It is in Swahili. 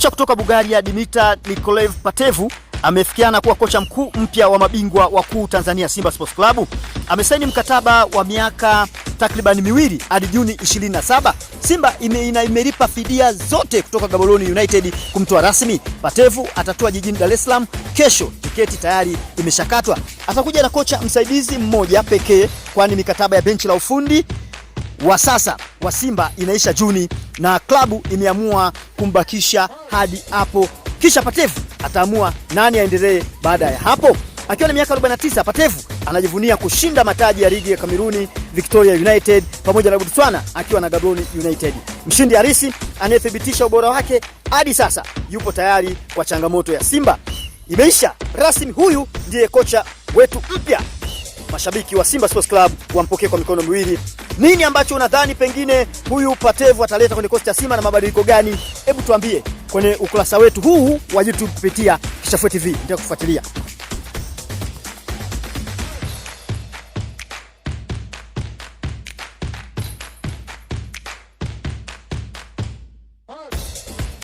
Kocha kutoka Bulgaria Dimitar Nikolev Patevu amefikiana kuwa kocha mkuu mpya wa mabingwa wakuu Tanzania Simba Sports Club. Amesaini mkataba wa miaka takriban miwili hadi Juni 27. Simba imelipa fidia zote kutoka Gaborone United kumtoa rasmi. Patevu atatua jijini Dar es Salaam kesho. Tiketi tayari imeshakatwa. Atakuja na kocha msaidizi mmoja pekee, kwani mikataba ya benchi la ufundi wa sasa wa Simba inaisha Juni na klabu imeamua kumbakisha hadi hapo. Kisha Patevu ataamua nani aendelee baada ya hapo. Akiwa na miaka 49, Patevu anajivunia kushinda mataji ya ligi ya Kameruni, Victoria United pamoja na Botswana akiwa na Gaborone United. Mshindi halisi anayethibitisha ubora wake hadi sasa yupo tayari kwa changamoto ya Simba. Imeisha rasmi, huyu ndiye kocha wetu mpya. Mashabiki wa Simba Sports Club wampokee kwa mikono miwili. Nini ambacho unadhani pengine huyu Patevu ataleta kwenye kikosi cha Simba na mabadiliko gani? Hebu tuambie kwenye ukurasa wetu huu wa YouTube kupitia Kishafue TV. Ndio kufuatilia.